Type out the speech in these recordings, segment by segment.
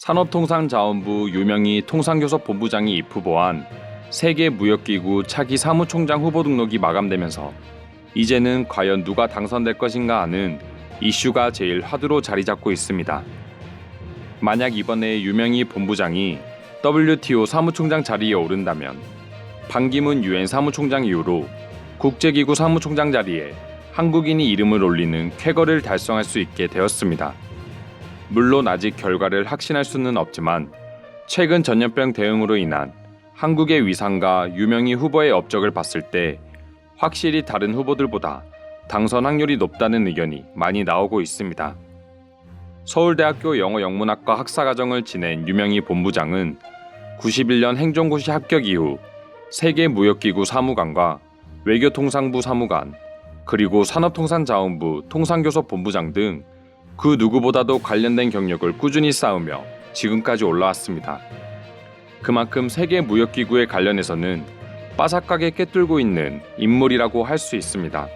산업통상자원부 유명희 통상교섭본부장이 입후보한 세계무역기구 차기 사무총장 후보 등록이 마감되면서 이제는 과연 누가 당선될 것인가 하는 이슈가 제일 화두로 자리 잡고 있습니다. 만약 이번에 유명희 본부장이 WTO 사무총장 자리에 오른다면 반기문 유엔 사무총장 이후로 국제기구 사무총장 자리에 한국인이 이름을 올리는 쾌거를 달성할 수 있게 되었습니다. 물론 아직 결과를 확신할 수는 없지만 최근 전염병 대응으로 인한 한국의 위상과 유명희 후보의 업적을 봤을 때 확실히 다른 후보들보다 당선 확률이 높다는 의견이 많이 나오고 있습니다. 서울대학교 영어영문학과 학사과정을 지낸 유명희 본부장은 91년 행정고시 합격 이후 세계무역기구 사무관과 외교통상부 사무관, 그리고 산업통상자원부 통상교섭본부장 등 그 누구보다도 관련된 경력을 꾸준히 쌓으며 지금까지 올라왔습니다. 그만큼 세계무역기구에 관련해서는 빠삭하게 꿰뚫고 있는 인물이라고 할 수 있습니다.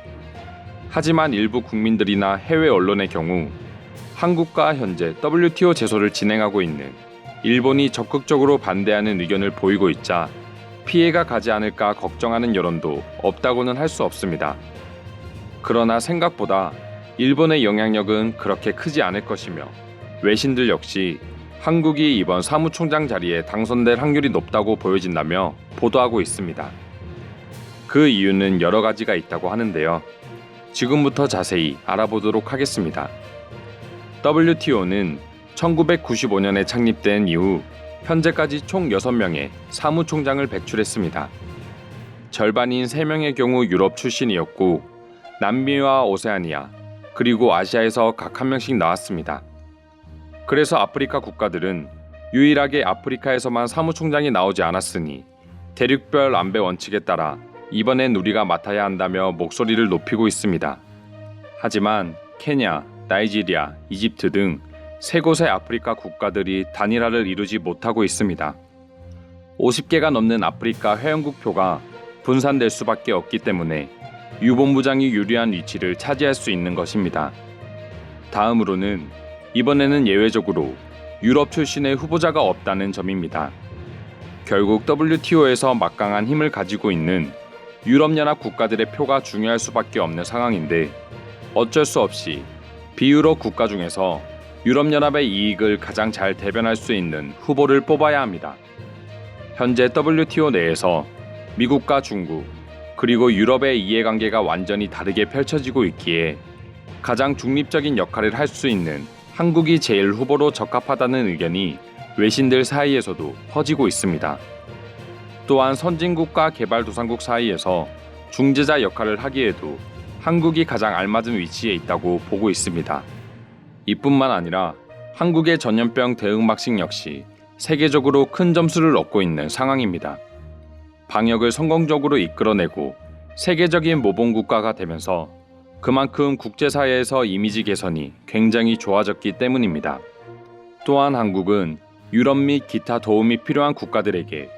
하지만 일부 국민들이나 해외 언론의 경우 한국과 현재 WTO 제소를 진행하고 있는 일본이 적극적으로 반대하는 의견을 보이고 있자 피해가 가지 않을까 걱정하는 여론도 없다고는 할 수 없습니다. 그러나 생각보다 일본의 영향력은 그렇게 크지 않을 것이며 외신들 역시 한국이 이번 사무총장 자리에 당선될 확률이 높다고 보여진다며 보도하고 있습니다. 그 이유는 여러 가지가 있다고 하는데요. 지금부터 자세히 알아보도록 하겠습니다. WTO는 1995년에 창립된 이후 현재까지 총 6명의 사무총장을 배출했습니다. 절반인 3명의 경우 유럽 출신이었고 남미와 오세아니아 그리고 아시아에서 각 1명씩 나왔습니다. 그래서 아프리카 국가들은 유일하게 아프리카에서만 사무총장이 나오지 않았으니 대륙별 안배 원칙에 따라 이번엔 우리가 맡아야 한다며 목소리를 높이고 있습니다. 하지만 케냐, 나이지리아, 이집트 등 3곳의 아프리카 국가들이 단일화를 이루지 못하고 있습니다. 50개가 넘는 아프리카 회원국표가 분산될 수밖에 없기 때문에 유 본부장이 유리한 위치를 차지할 수 있는 것입니다. 다음으로는 이번에는 예외적으로 유럽 출신의 후보자가 없다는 점입니다. 결국 WTO에서 막강한 힘을 가지고 있는 유럽연합 국가들의 표가 중요할 수밖에 없는 상황인데 어쩔 수 없이 비유럽 국가 중에서 유럽연합의 이익을 가장 잘 대변할 수 있는 후보를 뽑아야 합니다. 현재 WTO 내에서 미국과 중국, 그리고 유럽의 이해관계가 완전히 다르게 펼쳐지고 있기에 가장 중립적인 역할을 할 수 있는 한국이 제일 후보로 적합하다는 의견이 외신들 사이에서도 퍼지고 있습니다. 또한 선진국과 개발도상국 사이에서 중재자 역할을 하기에도 한국이 가장 알맞은 위치에 있다고 보고 있습니다. 이뿐만 아니라 한국의 전염병 대응 vak신 역시 세계적으로 큰 점수를 얻고 있는 상황입니다. 방역을 성공적으로 이끌어내고 세계적인 모범국가가 되면서 그만큼 국제사회에서 이미지 개선이 굉장히 좋아졌기 때문입니다. 또한 한국은 유럽 및 기타 도움이 필요한 국가들에게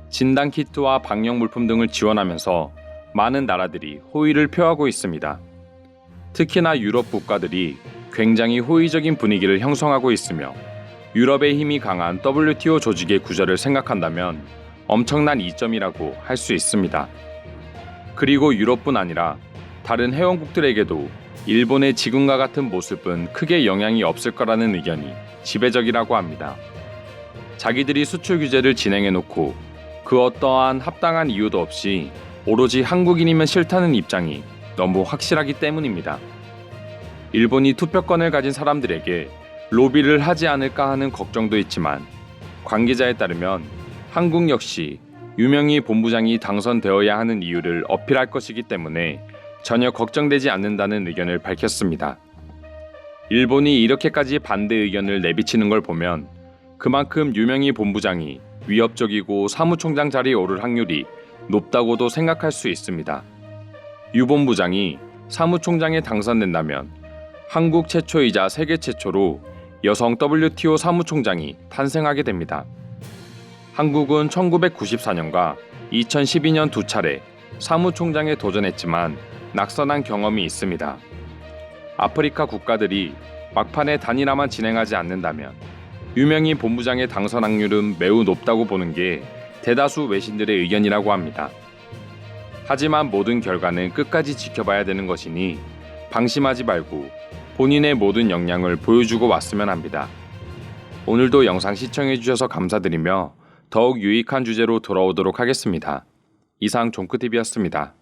진단키트와 방역물품 등을 지원하면서 많은 나라들이 호의를 표하고 있습니다. 특히나 유럽 국가들이 굉장히 호의적인 분위기를 형성하고 있으며 유럽의 힘이 강한 WTO 조직의 구조를 생각한다면 엄청난 이점이라고 할 수 있습니다. 그리고 유럽뿐 아니라 다른 회원국들에게도 일본의 지금과 같은 모습은 크게 영향이 없을 거라는 의견이 지배적이라고 합니다. 자기들이 수출 규제를 진행해놓고 그 어떠한 합당한 이유도 없이 오로지 한국인이면 싫다는 입장이 너무 확실하기 때문입니다. 일본이 투표권을 가진 사람들에게 로비를 하지 않을까 하는 걱정도 있지만 관계자에 따르면 한국 역시 유명희 본부장이 당선되어야 하는 이유를 어필할 것이기 때문에 전혀 걱정되지 않는다는 의견을 밝혔습니다. 일본이 이렇게까지 반대 의견을 내비치는 걸 보면 그만큼 유명희 본부장이 위협적이고 사무총장 자리에 오를 확률이 높다고도 생각할 수 있습니다. 유 본부장이 사무총장에 당선된다면 한국 최초이자 세계 최초로 여성 WTO 사무총장이 탄생하게 됩니다. 한국은 1994년과 2012년 2차례 사무총장에 도전했지만 낙선한 경험이 있습니다. 아프리카 국가들이 막판에 단일화만 진행하지 않는다면 유명희 본부장의 당선 확률은 매우 높다고 보는 게 대다수 외신들의 의견이라고 합니다. 하지만 모든 결과는 끝까지 지켜봐야 되는 것이니 방심하지 말고 본인의 모든 역량을 보여주고 왔으면 합니다. 오늘도 영상 시청해주셔서 감사드리며 더욱 유익한 주제로 돌아오도록 하겠습니다. 이상 종크TV였습니다.